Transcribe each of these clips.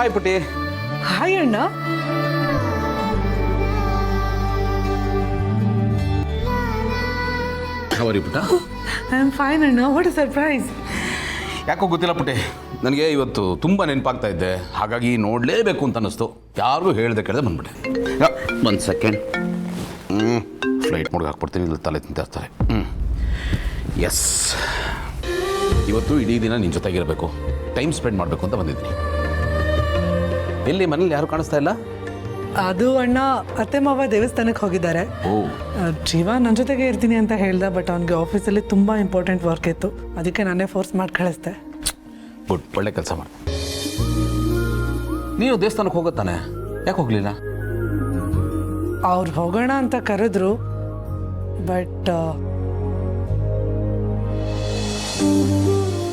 Hi ಪುಟಿ. Hi ಅಣ್ಣ. How are you ಪುಟ್ಟ? I am fine ಅಣ್ಣ. What a surprise. ಯಾಕೋ ಗೊತ್ತಿಲ್ಲ ಪುಟಿ, ನನಗೆ ಇವತ್ತು ತುಂಬ ನೆನಪಾಗ್ತಾ ಇದ್ದೆ, ಹಾಗಾಗಿ ನೋಡಲೇಬೇಕು ಅಂತ ಅನ್ನಿಸ್ತು. ಯಾರಿಗೂ ಹೇಳ್ದೆ ಕೇಳಿದೆ ಬಂದ್ಬಿಟ್ಟೆ. ಒಂದು ಸೆಕೆಂಡ್. ಫ್ಲೈಟ್ ಮೋಡ್ಗೆ ಹಾಕ್ಬಿಡ್ತೀನಿ, ಇಲ್ಲಿ ತಲೆ ತಿಂತಾರೆ. ಎಸ್, ಇವತ್ತು ಇಡೀ ದಿನ ನಿನ್ನ ಜೊತೆಗಿರಬೇಕು, ಟೈಮ್ ಸ್ಪೆಂಡ್ ಮಾಡಬೇಕು ಅಂತ ಬಂದಿದ್ದೀನಿ. ಎಲ್ಲಿ ಮನೇಲಿ ಯಾರು ಕಾಣಿಸ್ತಾ ಇಲ್ಲ? ಅದು ಅಣ್ಣ ಅತ್ತೆ ಮಾವ ದೇವಸ್ಥಾನಕ್ಕೆ ಹೋಗಿದ್ದಾರೆ. ಜೀವ ನನ್ನ ಜೊತೆಗೆ ಇರ್ತೀನಿ ಅಂತ ಹೇಳ್ದ, ಬಟ್ ಅವನಿಗೆ ಆಫೀಸಲ್ಲಿ ತುಂಬ ಇಂಪಾರ್ಟೆಂಟ್ ವರ್ಕ್ ಇತ್ತು, ಅದಕ್ಕೆ ನಾನೇ ಫೋರ್ಸ್ ಮಾಡಿ ಕಳಿಸ್ದೆ. ಗುಡ್, ಒಳ್ಳೆ ಕೆಲಸ ಮಾಡಿ. ನೀನು ದೇವಸ್ಥಾನಕ್ಕೆ ಹೋಗುತ್ತಾನೆ, ಯಾಕೆ ಹೋಗಲಿಲ್ಲ? ಅವ್ರು ಹೋಗೋಣ ಅಂತ ಕರೆದ್ರು, ಬಟ್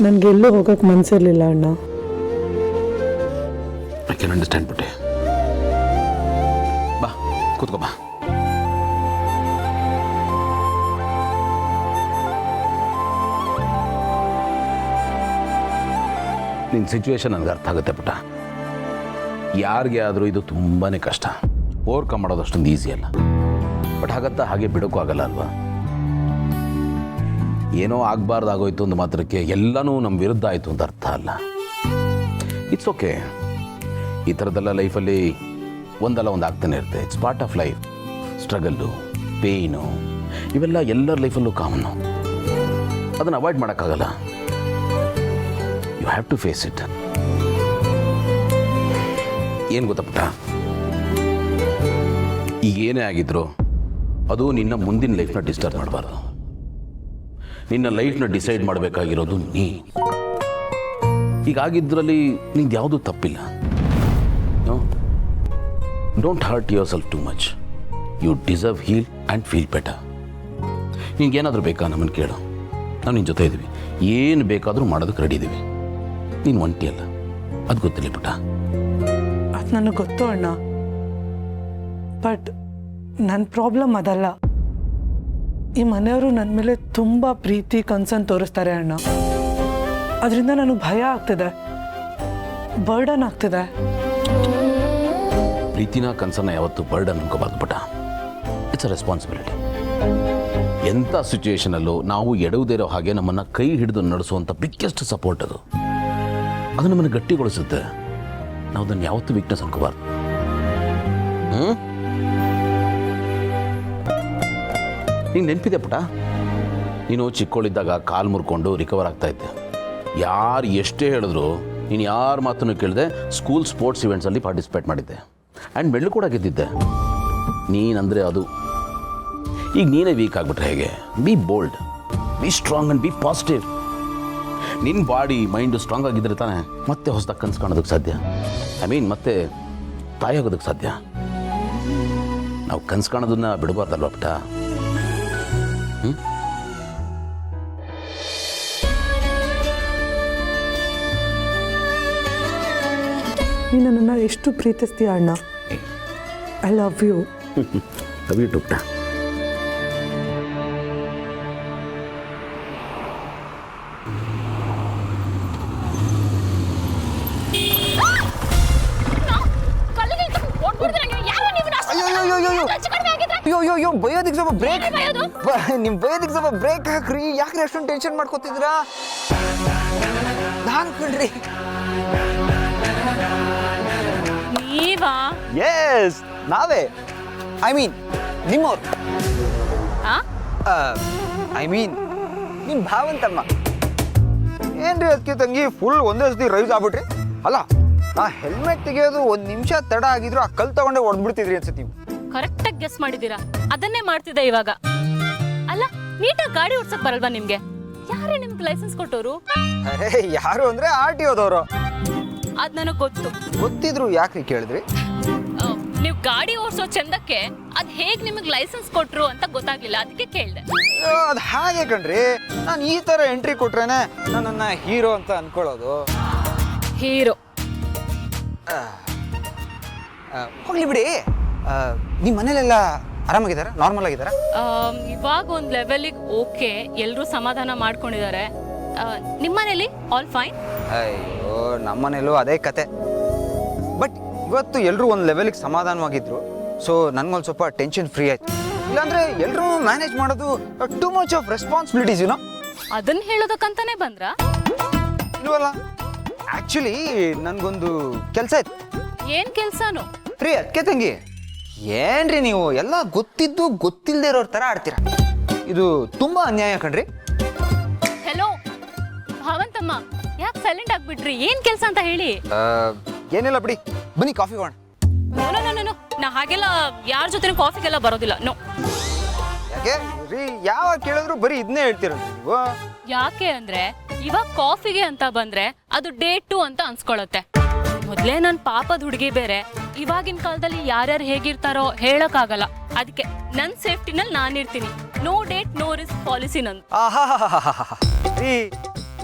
ನನಗೆಲ್ಲೂ ಹೋಗೋಕ್ಕೆ ಮನಸ್ಸಿರಲಿಲ್ಲ ಅಣ್ಣ. ಐ ಕ್ಯಾನ್ ಅಂಡರ್ಸ್ಟ್ಯಾಂಡ್ ಬಿಟ್ಟೆ. ಬಾ ಕೂತ್ಕೋ ಬಾ. ನಿನ್ನ ಸಿಚುವೇಶನ್ ನನಗೆ ಅರ್ಥ ಆಗುತ್ತೆ ಪುಟ್ಟ. ಯಾರಿಗೆ ಆದರೂ ಇದು ತುಂಬಾ ಕಷ್ಟ, ಓವರ್ಕಮ್ ಮಾಡೋದು ಅಷ್ಟೊಂದು ಈಸಿ ಅಲ್ಲ. ಬಟ್ ಹಾಗಂತ ಹಾಗೆ ಬಿಡೋಕ್ಕೂ ಆಗಲ್ಲ ಅಲ್ವಾ? ಏನೋ ಆಗಬಾರ್ದಾಗೋಯ್ತು ಅಂದ ಮಾತ್ರಕ್ಕೆ ಎಲ್ಲನೂ ನಮ್ಮ ವಿರುದ್ಧ ಆಯಿತು ಅಂತ ಅರ್ಥ ಅಲ್ಲ. It's okay. ಈ ಥರದ್ದೆಲ್ಲ ಲೈಫಲ್ಲಿ ಒಂದಲ್ಲ ಒಂದು ಆಗ್ತಾನೆ ಇರುತ್ತೆ. It's part of life. Struggle, pain ಇವೆಲ್ಲ ಎಲ್ಲರ ಲೈಫಲ್ಲೂ ಕಾಮನ್ನು. ಅದನ್ನು ಅವಾಯ್ಡ್ ಮಾಡೋಕ್ಕಾಗಲ್ಲ. You have to face it. ಏನು ಗೊತ್ತಾ ಪುಟ್ಟ, ಈಗೇನೇ ಆಗಿದ್ರು ಅದು ನಿನ್ನ ಮುಂದಿನ ಲೈಫ್ನ ಡಿಸ್ಟರ್ಬ್ ಮಾಡಬಾರ್ದು. ನಿನ್ನ ಲೈಫ್ನ ಡಿಸೈಡ್ ಮಾಡಬೇಕಾಗಿರೋದು ನೀ. ಹೀಗಾಗಿದ್ರಲ್ಲಿ ನಿಂದು ಯಾವುದೂ ತಪ್ಪಿಲ್ಲ. No, don't hurt yourself too much. You deserve heal and feel better. ನಿನ್ಗೇನಾದರೂ ಬೇಕಾ ನಮ್ಮನ್ನು ಕೇಳು, ನಾವು ನಿನ್ನ ಜೊತೆ ಇದ್ದೀವಿ. ಏನು ಬೇಕಾದರೂ ಮಾಡೋದಕ್ಕೆ ರೆಡಿ ಇದ್ದೀವಿ. ನೀನು ಒಂಟಿ ಅಲ್ಲ, ಅದು ಗೊತ್ತಿಲ್ಲ ಪುಟ್ಟ. ಅದು ನನಗೆ ಗೊತ್ತು ಅಣ್ಣ, ಬಟ್ ನನ್ನ ಪ್ರಾಬ್ಲಮ್ ಅದಲ್ಲ. ಈ ಮನೆಯವರು ನನ್ನ ಮೇಲೆ ತುಂಬ ಪ್ರೀತಿ ಕನ್ಸರ್ನ್ ತೋರಿಸ್ತಾರೆ ಅಣ್ಣ. ಅದರಿಂದ ನನಗೆ ಭಯ ಆಗ್ತಿದೆ, ಬರ್ಡನ್ ಆಗ್ತಿದೆ. ಪ್ರೀತಿನ ಕನ್ಸರ್ನ ಯಾವತ್ತು ಬರ್ಡನ್ ಅನ್ಕೋಬಾರ್ದು ಪುಟ್ಟ. It's a responsibility. ಎಂಥ ಸಿಚುವೇಶನಲ್ಲೂ ನಾವು ಎಡವುದೇ ಇರೋ ಹಾಗೆ ನಮ್ಮನ್ನು ಕೈ ಹಿಡಿದು ನಡೆಸುವಂಥ ಬಿಗ್ಗೆಸ್ಟ್ ಸಪೋರ್ಟ್ ಅದು. ಅದು ನಮ್ಮನ್ನು ಗಟ್ಟಿಗೊಳಿಸುತ್ತೆ. ನಾವು ಅದನ್ನು ಯಾವತ್ತೂ ವೀಕ್ನೆಸ್ ಅನ್ಕೋಬಾರ್ದು. ನಿಂಗೆ ನೆನಪಿದೆ ಪುಟ, ನೀನು ಚಿಕ್ಕವಳಿದ್ದಾಗ ಕಾಲು ಮುರ್ಕೊಂಡು ರಿಕವರ್ ಆಗ್ತಾ ಇದ್ದೆ. ಯಾರು ಎಷ್ಟೇ ಹೇಳಿದ್ರು ನೀನು ಯಾರ ಮಾತನ್ನು ಕೇಳಿದೆ ಸ್ಕೂಲ್ ಸ್ಪೋರ್ಟ್ಸ್ ಇವೆಂಟ್ಸಲ್ಲಿ ಪಾರ್ಟಿಸಿಪೇಟ್ ಮಾಡಿದ್ದೆ ಆ್ಯಂಡ್ ಮೆಡಲ್ ಕೂಡ ಗೆದ್ದಿದ್ದೆ. ನೀನಂದರೆ ಅದು. ಈಗ ನೀನೇ ವೀಕ್ ಆಗಿಬಿಟ್ರೆ ಹೇಗೆ? B bold, be strong and B positive. ನಿನ್ನ ಬಾಡಿ ಮೈಂಡು ಸ್ಟ್ರಾಂಗ್ ಆಗಿದ್ದರೆ ತಾನೇ ಮತ್ತೆ ಹೊಸದಾಗಿ ಕನಸು ಕಾಣೋದಕ್ಕೆ ಸಾಧ್ಯ. ಮತ್ತೆ ತಾಯಿ ಆಗೋದಕ್ಕೆ ಸಾಧ್ಯ. ನಾವು ಕನಸು ಕಾಣೋದನ್ನ ಬಿಡಬಾರ್ದಲ್ವ ಪುಟ್ಟ? ನೀನು ನನ್ನನ್ನು ಎಷ್ಟು ಪ್ರೀತಿಸ್ತೀಯ ಅಣ್ಣ. I love you. Love you too ಪುಟ್ಟ. ಅಯ್ಯೋ ಬಯೋದಿಕ್ ಸ್ವಲ್ಪ ಬ್ರೇಕ್. ನಿಮ್ ಬಯೋದಿಕ್ ಸ್ವಲ್ಪ ಬ್ರೇಕ್ ಹಾಕ್ರಿ. ಯಾಕ್ರಿ ಅಷ್ಟೊಂದು ಟೆನ್ಷನ್ ಮಾಡ್ಕೋತಿದ್ದೀರಾ? ನಾನ್ ಕಣ್ರಿ. ನೀವಾ? ಎಸ್, ನಾವೇ. I mean ನಿಮ್ಮವ್ರು. ಐ ಮೀನ್ ನಿಮ್ ಭಾವಂತಮ್ಮ. ಏನ್ರಿ ಅದಕ್ಕೆ ತಂಗಿ ಫುಲ್ ಒಂದೇ ಸತಿ ರೈಸ್ ಆಗ್ಬಿಟ್ರಿ? ಅಲ್ಲ, ನಾ ಹೆಲ್ಮೆಟ್ ತೆಗಿಯೋದು 1 ನಿಮಿಷ ತಡ ಆಗಿದ್ರು ಆ ಕಲ್ ತಗೊಂಡೆ ಹೊಡೆದ್ಬಿಡ್ತಿದ್ರಿ ಅನ್ಸತಿ. ಕರೆಕ್ಟಾಗಿ ಗೆಸ್ ಮಾಡಿದ್ದೀರಾ. ಅದನ್ನೇ ಮಾಡ್ತಿದ್ದೆ ಇವಾಗ. ಅಲ್ಲ, ನೀಟಾಗಿ ಗಾಡಿ ಓಡ್ಸಕ್ ಬರಲ್ವಾ ನಿಮ್ಗೆ? ಯಾರೇ ನಿಮ್ಗೆ ಲೈಸೆನ್ಸ್ ಕೊಟ್ಟೋರು? ಅರೇ ಯಾರು ಅಂದ್ರೆ RTOದವರು. ಅದ್ ನನಗ್ ಗೊತ್ತಿದ್ರು ಯಾಕ್ರಿ ಕೇಳಿದ್ರಿ? ನೀವು ಗಾಡಿ ಓಡಿಸೋ ಚಂದಕ್ಕೆ ಅದ್ ಹೇಗ್ ನಿಮಗ್ ಲೈಸೆನ್ಸ್ ಕೊಟ್ರು ಅಂತ ಗೊತ್ತಾಗ್ಲಿಲ್ಲ, ಅದಕ್ಕೆ ಕೇಳ್ದೆ. ಅದ್ ಹಾಗೆ ಕಣ್ರಿ, ನಾನು ಈ ತರ ಎಂಟ್ರಿ ಕೊಟ್ರೇನೆ ನನ್ನನ್ನ ಹೀರೋ ಅಂತ ಅನ್ಕೊಳ್ಳೋದು. ಹೀರೋ ಹೋಗ್ಲಿ ಬಿಡಿ. ನಿಮ್ಮ ಮನೇಲೆಲ್ಲ ಆರಾಮಾಗಿದ್ದಾರಾ? ನಾರ್ಮಲ್ ಆಗಿದ್ದಾರಾ? ಇವಾಗ ಒಂದ್ ಲೆವೆಲಿಗೆ ಓಕೆ, ಎಲ್ರೂ ಸಮಾಧಾನ ಮಾಡ್ಕೊಂಡಿದ್ದಾರೆ. ನಿಮ್ಮನೇಲಿ ಆಲ್ ಫೈನ್? ಅಯ್ಯೋ, ನಮ್ಮನೇಲೂ ಅದೇ ಕತೆ. ಬಟ್ ಇವತ್ತು ಎಲ್ಲರೂ ಒಂದು ಲೆವೆಲಿಗೆ ಸಮಾಧಾನವಾಗಿದ್ರು. ಸೊ ನನಗೊಂದು ಸ್ವಲ್ಪ ಟೆನ್ಷನ್ ಫ್ರೀ ಆಯಿತು. ಇಲ್ಲಾಂದರೆ ಎಲ್ಲರೂ ಮ್ಯಾನೇಜ್ ಮಾಡೋದು ಟು ಮಚ್ ಆಫ್ ರೆಸ್ಪಾನ್ಸಿಬಿಲಿಟೀಸ್ ಏನೋ. ಅದನ್ನ ಹೇಳೋದಕ್ಕಂತಾನೆ ಬಂದ್ರಾ? ಇಲ್ವಲ್ಲ, ಆ್ಯಕ್ಚುಲಿ ನನಗೊಂದು ಕೆಲಸ ಇತ್ತು. ಏನ್ ಕೆಲ್ಸಾನು? ರೀ ಅದಕ್ಕೆ ತಂಗಿ, ಏನ್ರಿ ನೀವು ಎಲ್ಲ ಗೊತ್ತಿದ್ದು ಗೊತ್ತಿಲ್ಲದೆ ಇರೋರ ಥರ ಆಡ್ತೀರ. ಇದು ತುಂಬ ಅನ್ಯಾಯ ಕಣ್ರಿ. ಹೆಲೋ ಭಾವಂತಮ್ಮ, ಯಾಕೆ ಸೈಲೆಂಟ್ ಆಗ್ಬಿಟ್ರಿ? ಏನ್ ಕೆಲ್ಸ ಅಂತ ಹೇಳಿ. ಏನಿಲ್ಲ ಬಿಡಿ, ಬನ್ನಿ ಕಾಫಿ ಹೋಗೋಣ. ನೋ, ನಾ ಹಾಗೆಲ್ಲ ಯಾರ ಜೊತೆ ಕಾಫಿಗೆಲ್ಲ ಬರೋದಿಲ್ಲ. ನೋ. ಯಾಕೆ ರೀ, ಯಾವಾಗ ಕೇಳಿದ್ರು ಬರೀ ಇದನ್ನೇ ಹೇಳ್ತೀರಲ್ಲ ನೀವು. ಯಾಕೆ ಅಂದ್ರೆ ಇವಾಗ ಕಾಫಿಗೆ ಅಂತ ಬಂದ್ರೆ ಅದು ಡೇಟ್ 2 ಅಂತ ಅನ್ಸ್ಕೊಳತ್ತೆ. ಮೊದ್ಲೇ ನನ್ ಪಾಪದ ಹುಡುಗಿ ಬೇರೆ. ಇವಾಗಿನ ಕಾಲದಲ್ಲಿ ಯಾರ್ಯಾರು ಹೇಗಿರ್ತಾರೋ ಹೇಳಕ್ಕಾಗಲ್ಲ. ಅದಕ್ಕೆ ನನ್ ಸೇಫ್ಟಿನಲ್ಲಿ ನಾನಿರ್ತೀನಿ. No date no risk policy ನಂದು. ರೀ,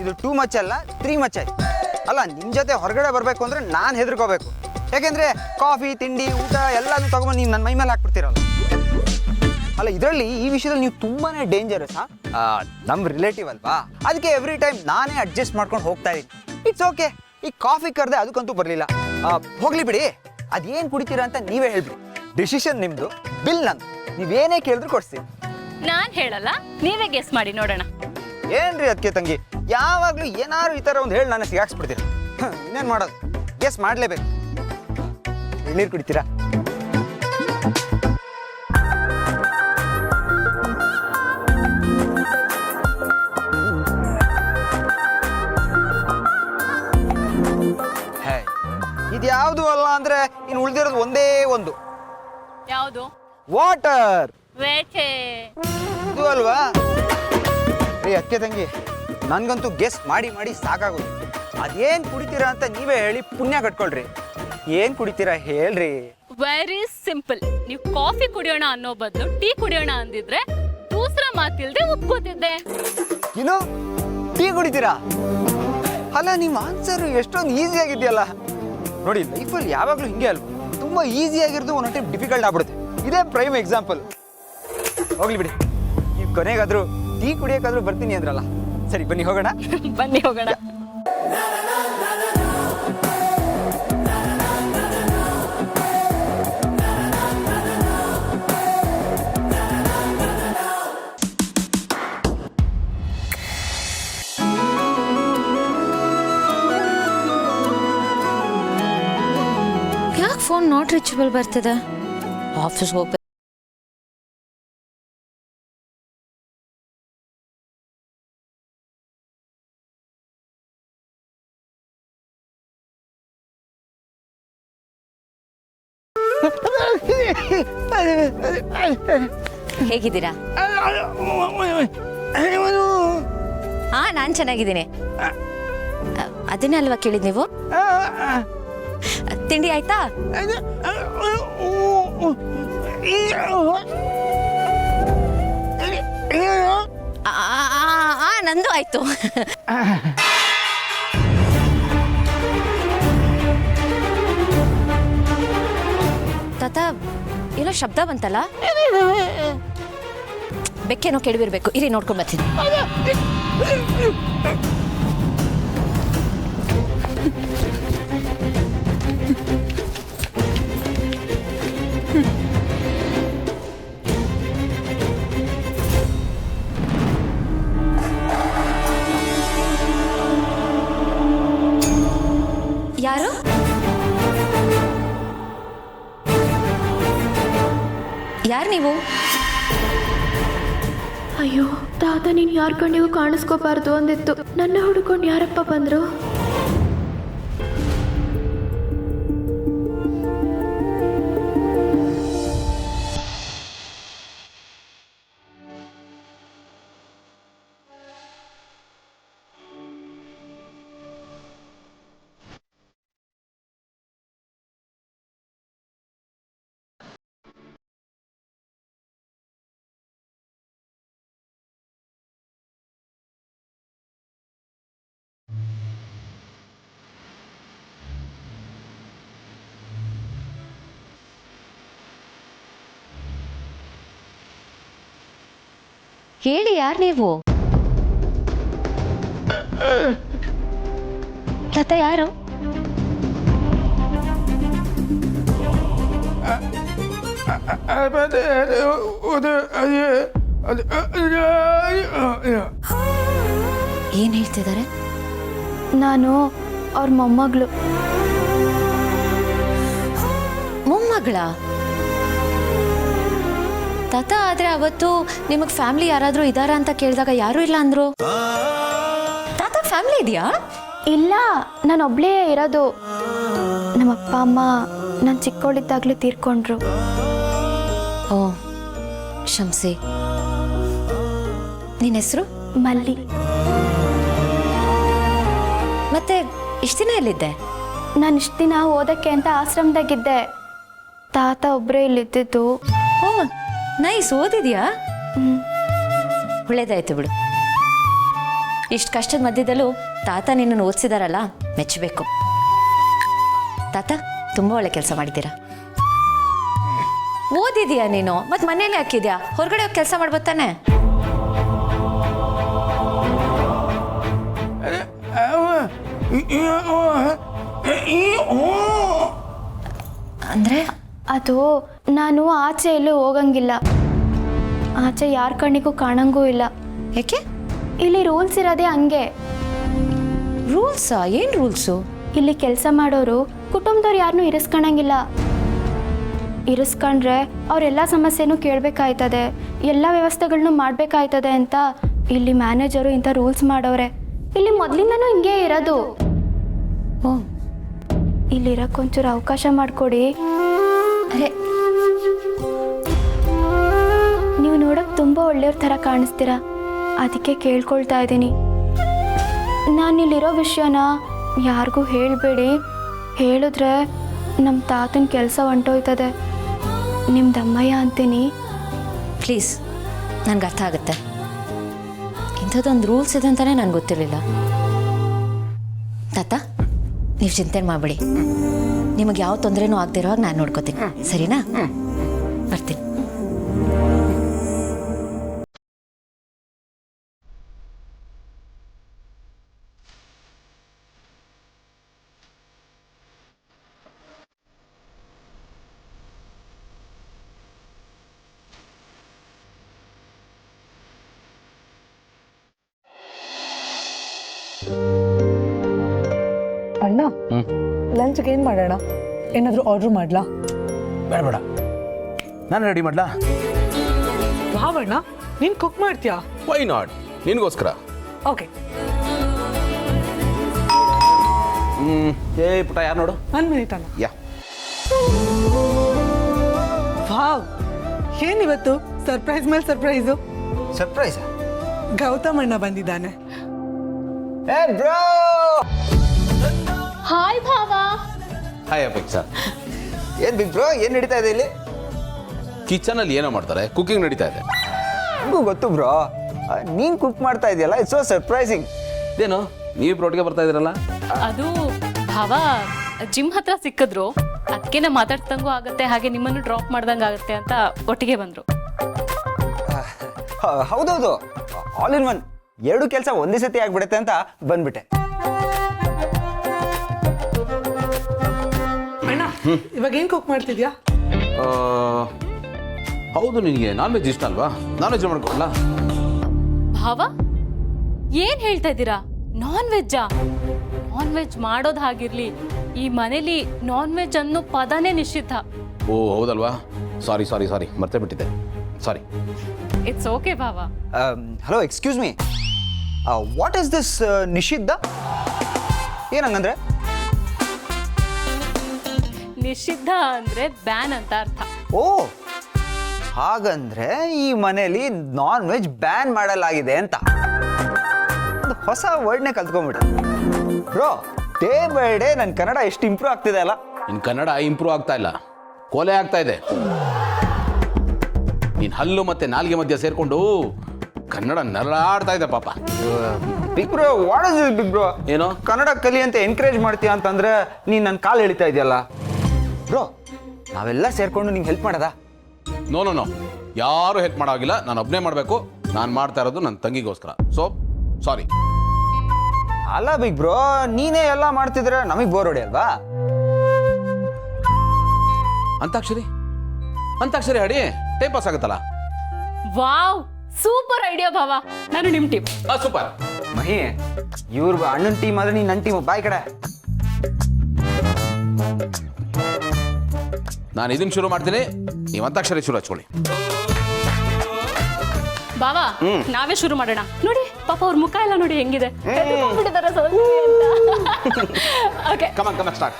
ಇದು 2 ಮಚ್ ಅಲ್ಲ 3 ಮಚ್ ಆಯ್ತು. ಅಲ್ಲ, ನಿಮ್ಮ ಜೊತೆ ಹೊರಗಡೆ ಬರಬೇಕು ಅಂದ್ರೆ ನಾನು ಹೆದರ್ಕೋಬೇಕು. ಯಾಕೆಂದ್ರೆ ಕಾಫಿ ತಿಂಡಿ ಊಟ ಎಲ್ಲನೂ ತಗೊಂಡು ನೀವು ನನ್ನ ಮೈ ಮೇಲೆ ಹಾಕ್ಬಿಡ್ತೀರಲ್ಲ. ಅಲ್ಲ, ಇದರಲ್ಲಿ ಈ ವಿಷಯದಲ್ಲಿ ನೀವು ತುಂಬಾನೇ ಡೇಂಜರಸ್. ನಮ್ಮ ರಿಲೇಟಿವ್ ಅಲ್ವಾ, ಅದಕ್ಕೆ ಎವ್ರಿ ಟೈಮ್ ನಾನೇ ಅಡ್ಜಸ್ಟ್ ಮಾಡ್ಕೊಂಡು ಹೋಗ್ತಾ ಇದ್ದೀನಿ. It's okay. ಈ ಕಾಫಿ ಕರೆದೆ ಅದಕ್ಕಂತೂ ಬರಲಿಲ್ಲ. ಹೋಗ್ಲಿ ಬಿಡಿ, ಅದೇನು ಕುಡಿತೀರಾ ಅಂತ ನೀವೇ ಹೇಳ್ಬಿಡಿ. ಡಿಸಿಷನ್ ನಿಮ್ಮದು, ಬಿಲ್ ನಂದು. ನೀವೇನೇ ಕೇಳಿದ್ರು ಕೊಡ್ತೀನಿ. ನಾನ್ ಹೇಳಲ್ಲ, ನೀವೇ ಗೆಸ್ ಮಾಡಿ ನೋಡೋಣ. ಏನ್ರಿ ಅದಕ್ಕೆ ತಂಗಿ, ಯಾವಾಗಲೂ ಏನಾದ್ರು ಈ ಥರ ಒಂದು ಹೇಳಿ ನಾನು ಸಿಗಾಕ್ಸ್ಬಿಡ್ತೀರ. ಇನ್ನೇನು ಮಾಡೋದು, ಗೆಸ್ ಮಾಡಲೇಬೇಕು. ಎಳ್ನೀರು ಕುಡಿತೀರಾ? ಇದ್ಯಾವುದು ಅಲ್ಲ ಅಂದ್ರೆ ಇನ್ನು ಉಳಿದಿರೋದು ಒಂದೇ ಒಂದು. ಯಾವುದು? ವಾಟರ್. ವೇಚೆ. ಇದು ಅಲ್ವಾ? ರೀ ಅಕ್ಕೆ ತಂಗಿ, ನನ್ಗಂತೂ ಗೆಸ್ ಮಾಡಿ ಮಾಡಿ ಸಾಕಾಗೋದು. ಅದೇನ್ ಕುಡಿತೀರಾ ಅಂತ ನೀವೇ ಹೇಳಿ ಪುಣ್ಯ ಕಟ್ಕೊಳ್ರಿ. ಏನ್ ಕುಡಿತೀರಾ ಹೇಳ್ರಿ. Very simple. ನೀವು ಕಾಫಿ ಕುಡಿಯೋಣ ಅನ್ನೋ ಬದಲು ಟೀ ಕುಡಿಯೋಣ ಅಂದಿದ್ರೆ ದೂಸರ ಮಾತಿಲ್ದೆ ಒಪ್ಕೋತಿದ್ದೆ. ಏನು, ಟೀ ಕುಡಿತೀರಾ? ಅಲ್ಲ, ನಿಮ್ಮ ಆನ್ಸರ್ ಎಷ್ಟೊಂದು ಈಸಿ ಆಗಿದೆಯಲ್ಲ. ನೋಡಿ, ಲೈಫಲ್ಲಿ ಯಾವಾಗಲೂ ಹಿಂಗೆ ಅಲ್ವಾ, ತುಂಬ ಈಸಿ ಆಗಿರೋದು ಒಂದೊಂದು ಟೈಮ್ ಡಿಫಿಕಲ್ಟ್ ಆಗ್ಬಿಡುತ್ತೆ. ಇದೇ ಪ್ರೈಮ್ ಎಕ್ಸಾಂಪಲ್. ಹೋಗ್ಲಿ ಬಿಡಿ, ನೀವು ಕೊನೆಗಾದ್ರೂ ಟೀ ಕುಡಿಯೋಕ್ಕಾದ್ರೂ ಬರ್ತೀನಿ ಅಂದ್ರಲ್ಲ. ಸರಿ, ಬನ್ನಿ ಹೋಗೋಣ. ಬನ್ನಿ ಹೋಗೋಣ. ಯಾಕೆ ಫೋನ್ ನಾಟ್ ರೀಚಬಲ್ ಬರ್ತದೆ? ಆಫೀಸ್ ಹೋಗ್ಬೇಕು. ಹೇಗಿದ್ದೀರಾ? ಹಾ, ನಾನು ಚೆನ್ನಾಗಿದ್ದೀನಿ. ಅದನ್ನೇ ಅಲ್ವಾ ಕೇಳಿದ್ ನೀವು? ತಿಂಡಿ ಆಯ್ತಾ? ನಂದು ಆಯ್ತು. ತಾತ, ಏನೋ ಶಬ್ದ ಬಂತಲ್ಲ? ಬೆಕ್ಕೇನೋ ಕೆಡವಿರ್ಬೇಕು. ಇರಿ, ನೋಡ್ಕೊಂಡ್ ಬರ್ತೀನಿ. ಯಾರು? ಯಾರು ನೀವು? ಅಯ್ಯೋ ತಾತ, ನೀನು ಯಾರ ಕಣ್ಣಿಗೂ ಕಾಣಿಸ್ಕೋಬಾರ್ದು ಅಂದಿತ್ತು. ನನ್ನ ಹುಡ್ಕೊಂಡು ಯಾರಪ್ಪ ಬಂದ್ರು? ಹೇಳಿ, ಯಾರು ನೀವು? ತಾತ, ಯಾರು? ಏನು ಹೇಳ್ತಿದ್ದಾರೆ? ನಾನು ಅವ್ರ ಮೊಮ್ಮಗಳು. ಮೊಮ್ಮಗಳ? ತಾತ, ಆದ್ರೆ ಅವತ್ತು ನಿಮಗೆ ಫ್ಯಾಮಿಲಿ ಯಾರಾದರೂ ಇದ್ದಾರಾ ಅಂತ ಕೇಳಿದಾಗ ಯಾರೂ ಇಲ್ಲ ಅಂದ್ರು. ತಾತ ಫ್ಯಾಮಿಲಿ ಇದೆಯಾ? ಇಲ್ಲ, ನಾನು ಒಬ್ಳೇ ಇರೋದು. ನಮ್ಮ ಅಪ್ಪ ಅಮ್ಮ ನಾನು ಚಿಕ್ಕವಳಿದ್ದಾಗಲೇ ತೀರ್ಕೊಂಡ್ರು. ಓ, ಶಂಸಿ. ನಿನ್ನ ಹೆಸರು? ಮಲ್ಲಿ. ಮತ್ತೆ ಇಷ್ಟು ದಿನ ಎಲ್ಲಿದ್ದೆ? ನಾನು ಇಷ್ಟು ದಿನ ಓದಕ್ಕೆ ಅಂತ ಆಶ್ರಮದಾಗಿದ್ದೆ. ತಾತ ಒಬ್ಬರೇ ಇಲ್ಲಿದ್ದಿದ್ದು. ಓ ನೈಸ್, ಓದಿದ್ಯಾ? ಒಳ್ಳೇದಾಯ್ತು ಬಿಡು. ಇಷ್ಟು ಕಷ್ಟದ ಮಧ್ಯದಲ್ಲೂ ತಾತ ನಿನ್ನನ್ನು ಓದಿಸಿದಾರಲ್ಲ, ಮೆಚ್ಚಬೇಕು. ತಾತ ತುಂಬ ಒಳ್ಳೆ ಕೆಲಸ ಮಾಡಿದ್ದೀರಾ. ಓದಿದೀಯಾ ನೀನು? ಮತ್ತೆ ಮನೇಲಿ ಹಾಕಿದ್ಯಾ? ಹೊರಗಡೆ ಹೋಗಿ ಕೆಲಸ ಮಾಡ್ಬೋತಾನೆ? ಅಂದ್ರೆ ಅದು ನಾನು ಆಚೆ ಎಲ್ಲೂ ಹೋಗಂಗಿಲ್ಲ. ಆಚೆ ಯಾರ ಕಣ್ಣಿಗೂ ಕಾಣಂಗೂ ಇಲ್ಲ. ಯಾಕೆ? ಇಲ್ಲಿ ರೂಲ್ಸ್ ಇರೋದೇ ಹಂಗೆ. ರೂಲ್ಸಾ? ಏನು ರೂಲ್ಸು? ಇಲ್ಲಿ ಕೆಲಸ ಮಾಡೋರು ಕುಟುಂಬದವ್ರು ಯಾರನ್ನೂ ಇರಿಸ್ಕೊಳಂಗಿಲ್ಲ. ಇರಿಸ್ಕೊಂಡ್ರೆ ಅವರೆಲ್ಲ ಸಮಸ್ಯೆನೂ ಕೇಳಬೇಕಾಯ್ತದೆ, ಎಲ್ಲ ವ್ಯವಸ್ಥೆಗಳನ್ನೂ ಮಾಡಬೇಕಾಯ್ತದೆ ಅಂತ ಇಲ್ಲಿ ಮ್ಯಾನೇಜರು ಇಂಥ ರೂಲ್ಸ್ ಮಾಡವ್ರೆ. ಇಲ್ಲಿ ಮೊದಲಿಂದನೂ ಹಿಂಗೆ ಇರೋದು. ಓ, ಇಲ್ಲಿರೋಕ್ಕೊಂಚೂರು ಅವಕಾಶ ಮಾಡಿಕೊಡಿ. ಅರೆ, ನೀವು ನೋಡೋಕೆ ತುಂಬ ಒಳ್ಳೆಯವ್ರ ಥರ ಕಾಣಿಸ್ತೀರಾ, ಅದಕ್ಕೆ ಕೇಳ್ಕೊಳ್ತಾ ಇದ್ದೀನಿ. ನಾನಿಲ್ಲಿರೋ ವಿಷಯನ ಯಾರಿಗೂ ಹೇಳಬೇಡಿ. ಹೇಳಿದ್ರೆ ನಮ್ಮ ತಾತನ ಕೆಲಸ ಹೊಂಟೋಯ್ತದೆ. ನಿಮ್ದು ಅಮ್ಮಯ್ಯ ಅಂತೀನಿ. ಪ್ಲೀಸ್, ನನಗೆ ಅರ್ಥ ಆಗುತ್ತೆ. ಇಂಥದ್ದೊಂದು ರೂಲ್ಸ್ ಇದೆ ಅಂತಲೇ ನನಗೆ ಗೊತ್ತಿರಲಿಲ್ಲ. ತಾತ, ನೀವು ಚಿಂತೆ ಮಾಡಬೇಡಿ. ನಿಮಗೆ ಯಾವ ತೊಂದರೆನೂ ಆಗದಿರೋವಾಗ ನಾನು ನೋಡ್ಕೋತೀನಿ, ಸರಿನಾ? ಬರ್ತೀನಿ. ಅಣ್ಣ, ಲಂಚ್ಗೆ ಏನು ಮಾಡೋಣ? ಏನಾದರೂ ಆರ್ಡ್ರ್ ಮಾಡಲಾ? ಬೇಡ ಬೇಡ, ನಾನು ರೆಡಿ ಮಾಡ್ಲಾ? ಭಾವಣ್ಣ, ನೀನು ಕುಕ್ ಮಾಡ್ತೀಯಾ? ವೈ ನಾಟ್, ನಿನಗೋಸ್ಕರ. ಓಕೆ. ಏ ಪುಟ, ಯಾರು ನೋಡು? 1 ಮಿನಿಟ್ ಅಣ್ಣ. ಯಾ. ವಾವ್, ಏನಿವತ್ತು ಸರ್ಪ್ರೈಸ್ ಮೇಲೆ ಸರ್ಪ್ರೈಸು. ಸರ್ಪ್ರೈಸ್? ಗೌತಮ್ ಅಣ್ಣ ಬಂದಿದ್ದಾನೆ. ಏ ಬ್ರೋ! ಹಾಯ್ ಭಾವ. ಹಾಯ್ ಅಪೇಕ್ಷಾ. ಏನ್ ಬಿಗ್ ಬ್ರೋ, ಏನ್ ನಡೀತಾ ಇದೆ ಇಲ್ಲಿ? ಕಿಚನಲ್ಲಿ ಏನೋ ಮಾಡ್ತಾರೆ, ಕುಕಿಂಗ್ ನಡೀತಾ ಇದೆ. ನನಗೂ ಗೊತ್ತು ಬ್ರೋ, ನೀನ್ ಕುಕ್ ಮಾಡ್ತಾ ಇದೆಯಲ್ಲ, ಇಟ್ಸ್ ಸೋ ಸರ್ಪ್ರೈಸಿಂಗ್. ಇದೇನು ನೀವು ಒಟ್ಟಿಗೆ ಬರ್ತಾ ಇದ್ದೀರಲ್ಲ? ಅದು ಭಾವ ಜಿಮ್ ಹತ್ರ ಸಿಕ್ಕಿದ್ರು, ಅದಕ್ಕೆ ನಾ ಮಾತಾಡ್ದಂಗೂ ಆಗತ್ತೆ, ಹಾಗೆ ನಿಮ್ಮನ್ನು ಡ್ರಾಪ್ ಮಾಡ್ದಂಗೆ ಆಗುತ್ತೆ ಅಂತ ಒಟ್ಟಿಗೆ ಬಂದರು. ಹೌದೌದು, ಆಲ್ ಇನ್ ಒನ್. 2 ಕೆಲಸ ಒಂದೇ ಸತಿ ಆಗ್ಬಿಡುತ್ತೆ ಅಂತ ಬಂದ್ಬಿಟ್ಟೆ. ಅಣ್ಣ, ಇವಾಗ ಏನು ಕುಕ್ ಮಾಡ್ತಿದ್ಯಾ? ಹೌದು, ನಿನಗೆ ನಾನ್ ವೆಜ್ ಇಷ್ಟ ಅಲ್ವಾ? ನಾನ್ ವೆಜ್ ಮಾಡ್ಕೊಳ್ಳ. ಭಾವ ಏನ್ ಹೇಳ್ತಾ ಇದ್ದೀರಾ? ನಾನ್ ವೆಜ್ಜಾ? ನಾನ್ ವೆಜ್ ಮಾಡೋದು ಹಾಗಿರ್ಲಿ, ಈ ಮನೇಲಿ ನಾನ್ ವೆಜ್ ಅನ್ನೋ ಪದನೇ ನಿಷಿದ್ಧ. ಓ ಹೌದಲ್ವಾ? ಸಾರಿ ಸಾರಿ ಸಾರಿ, ಮರ್ತೇ ಬಿಟ್ಟಿದ್ದೆ, ಸಾರಿ. ಇಟ್ಸ್ ಓಕೆ ಭಾವ. Hello, excuse me, what is this ನಿಷಿದ್ಧ? ಏನಂಗಂದ್ರೆ? ನಿಷಿದ್ಧ ಅಂದ್ರೆ ಬ್ಯಾನ್ ಅಂತ ಅರ್ಥ. ಓ, ಹಾಗಂದ್ರೆ ಈ ಮನೇಲಿ ನಾನ್ ವೆಜ್ ಬ್ಯಾನ್ ಮಾಡಲಾಗಿದೆ ಅಂತ. ಒಂದು ಹೊಸ ವರ್ಡ್ನೇ ಕಲ್ತ್ಕೊಂಡ್ಬಿಟ್ಟೆ ಬ್ರೋ. ಡೇ ಬೈ ಡೇ ನನ್ನ ಕನ್ನಡ ಎಷ್ಟು ಇಂಪ್ರೂವ್ ಆಗ್ತಿದೆ ಅಲ್ಲ? ನಿನ್ ಕನ್ನಡ ಇಂಪ್ರೂವ್ ಆಗ್ತಾ ಇಲ್ಲ, ಕೊಲೆ ಆಗ್ತಾ ಇದೆ. ನೀನ್ ಹಲ್ಲು ಮತ್ತೆ ನಾಲ್ಗೆ ಮಧ್ಯ ಸೇರ್ಕೊಂಡು ಕನ್ನಡ ನರಳಾಡ್ತಾ ಇದೆ ಪಾಪ. Big bro, what is this big bro? ಏನೋ ಕನ್ನಡ ಕಲಿ ಅಂತ ಎನ್ಕರೇಜ್ ಮಾಡ್ತೀಯ ಅಂತಂದ್ರೆ ನೀನ್ ನನ್ನ ಕಾಲು ಎಳಿತಾ ಇದೆಯಲ್ಲ ಬ್ರೋ. ನಾವೆಲ್ಲ ಸೇರ್ಕೊಂಡು ನಿಂಗೆ ಹೆಲ್ಪ್ ಮಾಡದ? ನೋ ನೋ ನೋ, ಯಾರು ಹೆಲ್ಪ್ ಮಾಡೋಗಿಲ್ಲ, ನಾನು ಒಬ್ಬನೇ ಮಾಡಬೇಕು. ನಾನು ಮಾಡ್ತಾ ಇರೋದು ನನ್ನ ತಂಗಿಗೋಸ್ಕರ, ಸೊ ಸಾರಿ. ಅಲ್ಲ ಬಿಗ್ ಬ್ರೋ, ನೀನೇ ಎಲ್ಲ ಮಾಡ್ತಿದ್ರೆ ನಮಗೆ ಬೋರ್ ಹೊಡೆಯಲ್ವಾ? ಅಂತಾಕ್ಷರಿ, ಅಂತಾಕ್ಷರಿ ಹಾಡಿ ಟೈಮ್ ಪಾಸ್ ಆಗುತ್ತಲ್ಲ. ವಾವ್, ಸೂಪರ್ ಐಡಿಯಾ ಭಾವ. ನಾನು ನಿಮ್ ಟೀಮ್. ಸೂಪರ್. ಮಹಿ, ಇವ್ರ ಅಣ್ಣನ ಟೀಮ್ ಆದ್ರೆ ನೀನ್ ನನ್ನ ಟೀಮ್. ಬಾಯ್ ಕಡೆ. ನಾನು ಇದನ್ನ ಶುರು ಮಾಡ್ತೀನಿ, ನೀವು ಅಂತಾಕ್ಷರಿ ಶುರು ಹಚ್ಕೊಳ್ಳಿ. ಬಾವ, ನಾವೇ ಶುರು ಮಾಡೋಣ. ನೋಡಿ ಪಾಪ ಅವ್ರ ಮುಖ ಎಲ್ಲ ನೋಡಿ ಹೆಂಗಿದೆ. ಓಕೆ, ಕಮಾನ್ ಕಮಾನ್ ಸ್ಟಾರ್ಟ್.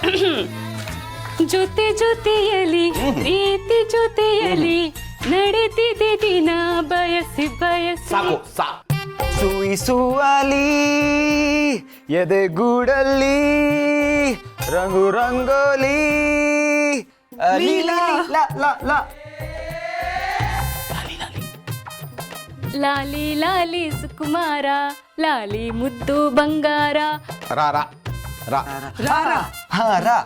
ಜೊತೆ ಜೊತೆಯಲಿ ಪ್ರೀತಿ ಜೊತೆಯಲಿ ನಡೆದಿದೆ ದಿನ ಬಯಸಿ ಬಯಸಿ. ಸಾಕು ಸಾ. ಸೂಯಿಸುವಲಿ ಎದೆಗೂಡಲ್ಲಿ ರಂಗು ರಂಗೋಲಿ ಲೀಲಾ ಲಾ ಲಾ ಲಾ. ಲಾಲಿ ಲಾಲಿ ಸುಕುಮಾರ, ಲಾಲಿ ಮುದ್ದು ಬಂಗಾರ. ರಾ ರಾ ರಾ. ಹಾ ರಾ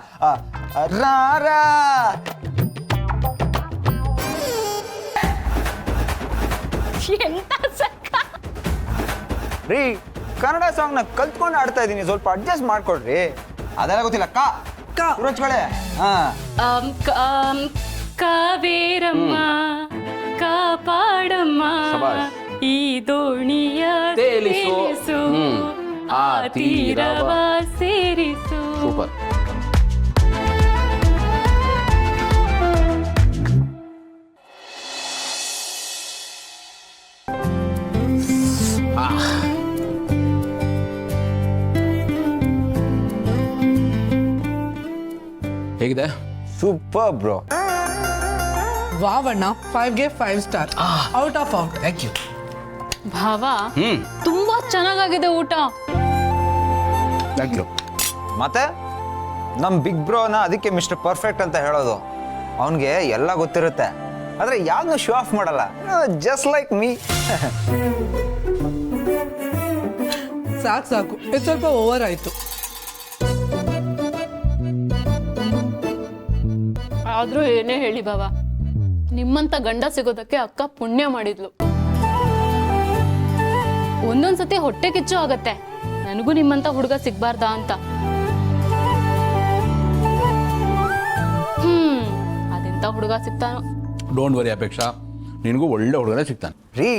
ರಾ ರಾ. ಎಂತ ಸಕ್ಕ. ರೀ, ಕನ್ನಡ ಸಾಂಗ್ ನ ಕಲ್ತ್ಕೊಂಡು ಆಡ್ತಾ ಇದೀನಿ, ಸ್ವಲ್ಪ ಅಡ್ಜಸ್ಟ್ ಮಾಡ್ಕೊಡ್ರಿ. ಅದೆಲ್ಲ ಗೊತ್ತಿಲ್ಲ. ಹಚ್ಕೊಳೆ. ಹಾ, ಕಾವೇರಮ್ಮ ಕಾಪಾಡಮ್ಮ ಶಬಾಷ್. ಈ ದೋಣಿಯ ತೇಲಿಸು. ತೇಲಿಸು, ಆ ಆ ತೀರವ ಸೇರಿಸು. ಸೂಪರ್. ಹೇಗಿದೆ? Super bro. ವಾವಣ್ಣ 5ಗೆ 5 star. Out of out. Thank you. ಭಾವ, ತುಂಬಾ ಚೆನ್ನಾಗಿದೆ ಊಟ. Thank you. ಮತ್ತೆ ನಮ್ ಬಿಗ್ ಬ್ರೋನ ಅದಕ್ಕೆ ಮಿಸ್ಟರ್ ಪರ್ಫೆಕ್ಟ್ ಅಂತ ಹೇಳೋದು. ಅವನಿಗೆ ಎಲ್ಲ ಗೊತ್ತಿರುತ್ತೆ, ಆದ್ರೆ ಯಾವ್ದನ್ನೂ ಶೋ ಆಫ್ ಮಾಡಲ್ಲ. Just like me. ಸಾಕು, ಇದು ಸ್ವಲ್ಪ ಓವರ್ ಆಯ್ತು. ಆದ್ರೂ ಏನೇ ಹೇಳಿ ಭಾವ, ನಿಮ್ಮಂತ ಗಂಡ ಸಿಗೋದಕ್ಕೆ ಅಕ್ಕ ಪುಣ್ಯ ಮಾಡಿದ್ಲು. ಒಂದೊಂದ್ಸತಿ ಹೊಟ್ಟೆ ಕಿಚ್ಚು ಆಗತ್ತೆ, ನನಗೂ ನಿಮ್ಮಂತ ಹುಡುಗ ಸಿಗ್ಬಾರ್ದಾ ಅಂತ. ಅದೆಂತ ಹುಡುಗ ಸಿಗ್ತಾನೋ. ಡೋಂಟ್ ವರಿ ಅಪೇಕ್ಷಾ, ನಿನಗೂ ಒಳ್ಳೆ ಹುಡುಗನೇ ಸಿಗ್ತಾನೆ. ರೀ,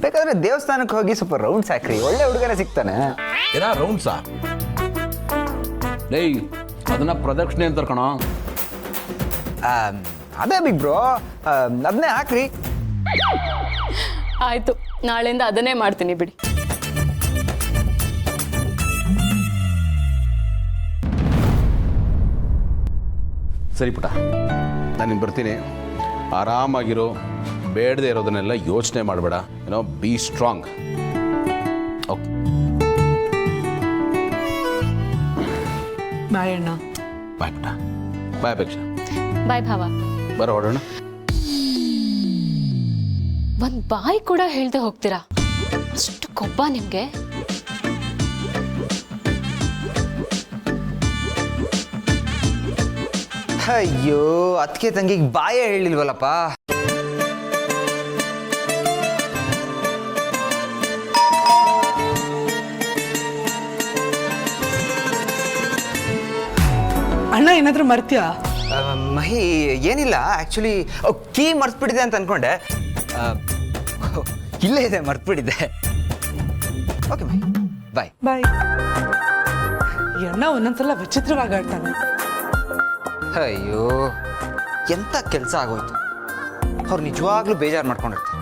ಬೇಕಾದ್ರೆ ದೇವಸ್ಥಾನಕ್ಕೆ ಹೋಗಿ ಸ್ವಲ್ಪ ರೌಂಡ್ಸ್ ಹಾಕ್ರಿ, ಒಳ್ಳೆ ಹುಡುಗನೇ ಸಿಗ್ತಾನೆ. ಏನಾ ರೌಂಡ್ಸಾ? ಲೇ, ಅದನ್ನ ಪ್ರದಕ್ಷಿಣೆ ಅಂತ ಕಣೋ. ಅದೇ ಬಿಗ್ ಬ್ರೋ, ಅದನ್ನೇ ಹಾಕ್ರಿ. ಆಯ್ತು, ನಾಳೆಯಿಂದ ಅದನ್ನೇ ಮಾಡ್ತೀನಿ ಬಿಡಿ. ಸರಿ ಪುಟ, ನಾನಿನ್ನು ಬರ್ತೀನಿ. ಆರಾಮಾಗಿರೋ, ಬೇಡದೆ ಇರೋದನ್ನೆಲ್ಲ ಯೋಚನೆ ಮಾಡಬೇಡ. ಏನೋ ಬಿ ಸ್ಟ್ರಾಂಗ್. ಓಕೆ, ಬಾಯ್ ಅಣ್ಣ. ಬಾಯ್ ಪುಟ. ಬಾಯ್ ಅಪೇಕ್ಷಾ. ಬಾಯ್ ಭಾವ. ಬರೋ ಹೊಡೋಣ. ಒಂದ್ ಬಾಯ್ ಕೂಡ ಹೇಳ್ದೆ ಹೋಗ್ತೀರಾ? ಅಷ್ಟು ಕೊಬ್ಬ ನಿಮ್ಗೆ? ಅಯ್ಯೋ, ಅದಕ್ಕೆ ತಂಗಿಗೆ ಬಾಯೇ ಹೇಳಿಲ್ವಲ್ಲಪ್ಪ. ಅಣ್ಣ ಏನಾದ್ರೂ ಮರ್ತ್ಯಾ? ಮಹಿ, ಏನಿಲ್ಲ. ಆ್ಯಕ್ಚುಲಿ ಕೀ ಮರ್ತ್ಬಿಟ್ಟಿದೆ ಅಂತ ಅನ್ಕೊಂಡೆ. ಇಲ್ಲೇ ಇದೆ, ಮರ್ತ್ಬಿಟ್ಟಿದ್ದೆ. ಓಕೆ ಮಹಿ, ಬಾಯ್. ಬಾಯ್. ಈ ಅಣ್ಣ ಒಂದೊಂದ್ಸಲ ವಿಚಿತ್ರವಾಗಿ ಆಡ್ತಾನೆ. ಅಯ್ಯೋ, ಎಂಥ ಕೆಲಸ ಆಗೋಯ್ತು. ಅವ್ರು ನಿಜವಾಗ್ಲೂ ಬೇಜಾರು ಮಾಡ್ಕೊಂಡಿರ್ತಾರೆ.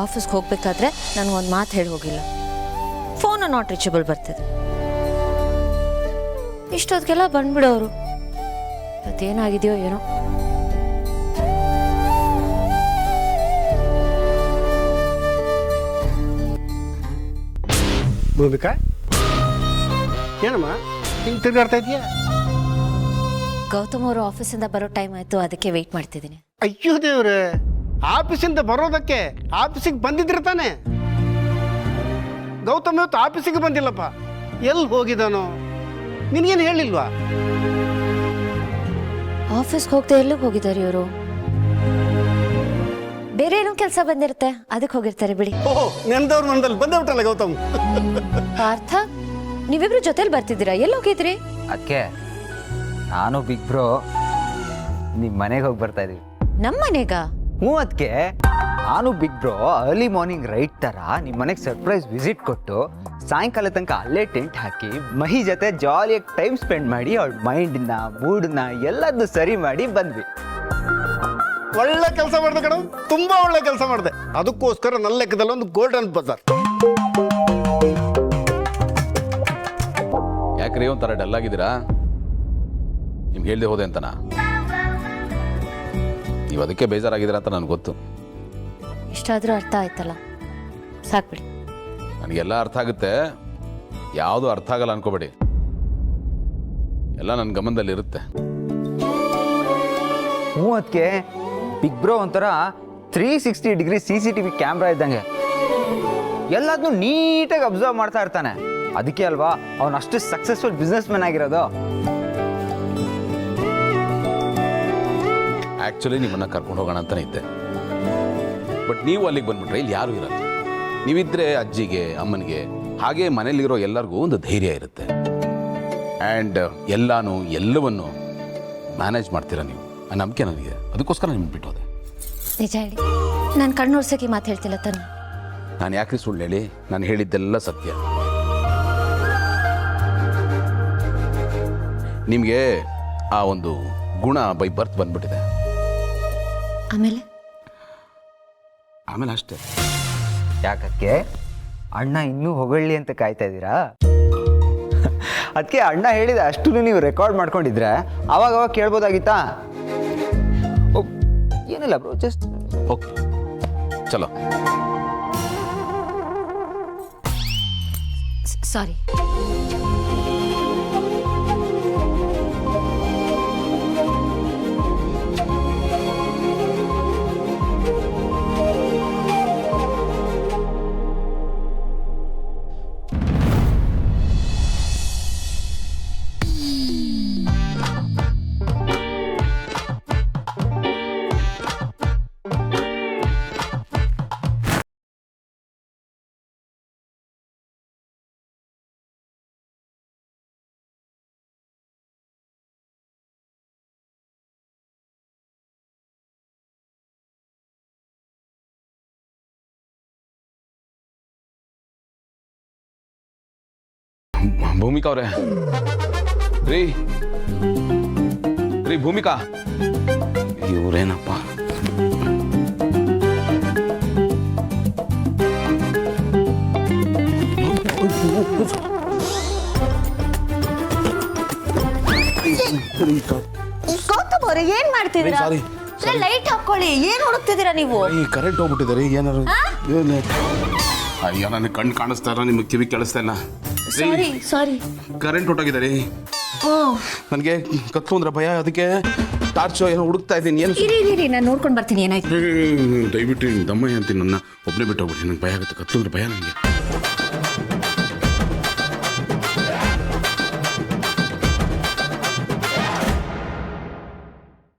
ಆಫೀಸ್ಗೆ ಹೋಗ್ಬೇಕಾದ್ರೆ ನನಗೊಂದು ಮಾತು ಹೇಳಿ ಹೋಗಿಲ್ಲ. ಫೋನು ನಾಟ್ ರೀಚಬಲ್ ಬರ್ತಿದೆ. ಇಷ್ಟೊತ್ತಿಗೆಲ್ಲ ಬಂದ್ಬಿಡೋರು. ಅದೇನಾಗಿದೆಯೋ ಏನೋ. ಭೂಮಿಕಾ, ಏನಮ್ಮ ಹಿಂಗೆ ತಿರುಗಾಡ್ತಾ ಇದೆಯಾ? ಗೌತಮ್ ಅವರು ಆಫೀಸಿಂದ ಬರೋ ಟೈಮ್ ಆಯಿತು, ಅದಕ್ಕೆ ವೆಯ್ಟ್ ಮಾಡ್ತಿದ್ದೀನಿ. ಅಯ್ಯೋ ದೇವ್ರೆ, ಆಫೀಸಿಂದ ಬರೋದಕ್ಕೆ ಆಫೀಸಿಗೆ ಬಂದಿದ್ರೆ ತಾನೆ. ಗೌತಮ್ ಇವತ್ತು ಆಫೀಸಿಗೆ ಬಂದಿಲ್ಲಪ್ಪ. ಎಲ್ಲಿ ಹೋಗಿದ್ದಾನೋ ನಿನಗೇನು ಹೇಳಿಲ್ವಾ? ಆಫೀಸ್ಗೆ ಹೋಗದೆ ಎಲ್ಲಿಗೆ ಹೋಗಿದ್ದಾರೆ ಇವರು? ಬೇರೆ ಏನೋ ಕೆಲಸ ಬಂದಿರುತ್ತೆ, ಅದಕ್ಕೆ ಹೋಗಿರ್ತಾರೆ ಬಿಡಿ. ಓಹೋ, ನೆನ್ದವ್ರು ಮಂದಲ್ಲಿ ಬಂದೇ ಬಿಟ್ಟಲ್ಲ ಗೌತಮ್. ಪಾರ್ಥ, ನೀವಿಬ್ರು ಜೊತೆಲಿ ಬರ್ತಿದ್ದೀರಾ? ಎಲ್ಲಿ ಹೋಗಿದ್ರಿ? ಅದಕ್ಕೆ ನಾನು ಬಿಗ್ ಬ್ರೋ ನಿಮ್ಮ ಮನೆಗೆ ಹೋಗಿ ಬರ್ತಾ ಇದೀವಿ. ನಮ್ಮ ಮನೆಗ? ಅದಕ್ಕೆ ನಾನು big bro early morning right ಥರ ನಿಮ್ಮ ಮನೆಗೆ ಸರ್ಪ್ರೈಸ್ ವಿಸಿಟ್ ಕೊಟ್ಟು ಸಾಯಂಕಾಲ ತನಕ ಅಲ್ಲೇ ಟೆಂಟ್ ಹಾಕಿ ಮಹಿ ಜೊತೆ ಜಾಲಿಯಾಗಿ ಟೈಮ್ ಸ್ಪೆಂಡ್ ಮಾಡಿ ಅವಳ ಮೈಂಡನ್ನ ಮೂಡನ್ನ ಎಲ್ಲದನ್ನು ಸರಿ ಮಾಡಿ ಬಂದ್ವಿ. ಒಳ್ಳೆ ಕೆಲಸ ಮಾಡಿದೆ ಕಣ, ತುಂಬಾ ಒಳ್ಳೆ ಕೆಲಸ ಮಾಡಿದೆ. ಅದಕ್ಕೋಸ್ಕರ ನನ್ನ ಲೆಕ್ಕದಲ್ಲಿ ಒಂದು ಗೋಲ್ಡನ್ ಬಜಾರ್. ಯಾಕ್ರಿ ಒಂಥರ ಡಲ್ ಆಗಿದ್ದೀರಾ? ನಿಮ್ಗೆ ಹೇಳ್ದೆ ಹೋದೆ ಅಂತನಾ? ನೀವು ಅದಕ್ಕೆ ಬೇಜಾರಾಗಿದ್ದೀರಾ ಅಂತ ನನಗೆ ಗೊತ್ತು. ಇಷ್ಟಾದರೂ ಅರ್ಥ ಆಯ್ತಲ್ಲ, ಸಾಕ್ಬಿಡಿ. ನನಗೆಲ್ಲ ಅರ್ಥ ಆಗುತ್ತೆ, ಯಾವುದು ಅರ್ಥ ಆಗಲ್ಲ ಅನ್ಕೋಬೇಡಿ. ಎಲ್ಲ ನನ್ನ ಗಮನದಲ್ಲಿರುತ್ತೆ. ಅದಕ್ಕೆ ಬಿಗ್ ಬ್ರೋ ಒಂಥರ 360 ಡಿಗ್ರಿ CCTV ಕ್ಯಾಮ್ರಾ ಇದ್ದಂಗೆ ಎಲ್ಲದನ್ನೂ ನೀಟಾಗಿ ಅಬ್ಸರ್ವ್ ಮಾಡ್ತಾ ಇರ್ತಾನೆ. ಅದಕ್ಕೆ ಅಲ್ವಾ ಅವನು ಅಷ್ಟು ಸಕ್ಸಸ್ಫುಲ್ ಬಿಸ್ನೆಸ್ ಮ್ಯಾನ್ ಆಗಿರೋದು. ಆ್ಯಕ್ಚುಲಿ ನಿಮ್ಮನ್ನು ಕರ್ಕೊಂಡು ಹೋಗೋಣ ಅಂತಲೇ ಇದ್ದೆ, ಬಟ್ ನೀವು ಅಲ್ಲಿಗೆ ಬಂದ್ಬಿಟ್ರೆ ಇಲ್ಲಿ ಯಾರೂ ಇರಲ್ಲ. ನೀವಿದ್ದರೆ ಅಜ್ಜಿಗೆ, ಅಮ್ಮನಿಗೆ, ಹಾಗೆ ಮನೇಲಿರೋ ಎಲ್ಲರಿಗೂ ಒಂದು ಧೈರ್ಯ ಇರುತ್ತೆ. ಆ್ಯಂಡ್ ಎಲ್ಲವನ್ನು ಮ್ಯಾನೇಜ್ ಮಾಡ್ತೀರಾ ನೀವು, ಆ ನಂಬಿಕೆ ನನಗೆ. ಅದಕ್ಕೋಸ್ಕರ ನಿಮ್ಗೆ ಬಿಟ್ಟೋದೆ. ನಿಜ ಹೇಳಿ, ನಾನು ಕಣ್ಣು ನೋಡ್ಸೋಕೆ ಮಾತು ಹೇಳ್ತಿಲ್ಲ ತಾನೆ? ನಾನು ಯಾಕ್ರಿ ಸುಳ್ಳು ಹೇಳಿ? ನಾನು ಹೇಳಿದ್ದೆಲ್ಲ ಸತ್ಯ. ನಿಮಗೆ ಆ ಒಂದು ಗುಣ ಬೈ ಬರ್ತ್ ಬಂದ್ಬಿಟ್ಟಿದೆ. ಆಮೇಲೆ ಅಷ್ಟೇ. ಯಾಕಕ್ಕೆ ಅಣ್ಣ ಇನ್ನೂ ಹೊಗಳ್ಳಿ ಅಂತ ಕಾಯ್ತಾ ಇದ್ದೀರಾ? ಅದಕ್ಕೆ ಅಣ್ಣ ಹೇಳಿದ ಅಷ್ಟು ನೀವು ರೆಕಾರ್ಡ್ ಮಾಡ್ಕೊಂಡಿದ್ರೆ ಅವಾಗ ಕೇಳ್ಬೋದಾಗಿತ್ತಾ? ಏನಿಲ್ಲ ಬ್ರೋ, ಜಸ್ಟ್ ಓಕೆ, ಚಲೋ. ಸಾರಿ. ಭೂಮಿಕಾ ಅವರೇ, ರೀ ಭೂಮಿಕಾ, ಇವರೇನಪ್ಪ? ಗೌತಮ್ ಅವರೇ, ಏನ್ ಮಾಡ್ತಿದ್ದೀರಾ? ಲೈಟ್ ಹಾಕೊಳ್ಳಿ. ಏನ್ ಹುಡುಕ್ತಿದ್ದೀರಾ ನೀವು? ಕರೆಂಟ್ ಹೋಗ್ಬಿಟ್ಟಿದ್ದಾರೆ. ಏನಾರು ಅಯ್ಯೋ, ನನಗೆ ಕಣ್ಣು ಕಾಣಿಸ್ತಾ ಇಲ್ಲ, ನಿಮಗೆ ಕಿವಿ ಕೇಳಿಸ್ತಾ ಇಲ್ಲ. ಸಾರಿ. ಕರೆಂಟ್ ಹೊಟ್ಟೋಗಿದ್ದಾರೆ. ನನಗೆ ಕತ್ಲು ಅಂದ್ರೆ ಭಯ, ಅದಕ್ಕೆ ಟಾರ್ಚ್ ಏನೋ ಹುಡುಕ್ತಾ ಇದ್ದೀನಿ. ಏನು ಇರಿ, ನಾನು ನೋಡ್ಕೊಂಡು ಬರ್ತೀನಿ. ಏನಾಯ್ತು? ದಯವಿಟ್ಟು ದಮ್ಮಯ್ಯ ಅಂತೀನಿ, ನನ್ನ ಒಬ್ಬನೇ ಬಿಟ್ಟು ಹೋಗ್ಬಿಟ್ಟು. ನನಗೆ ಭಯ ಆಗುತ್ತೆ, ಕತ್ಲು ಅಂದ್ರೆ ಭಯ ನನಗೆ.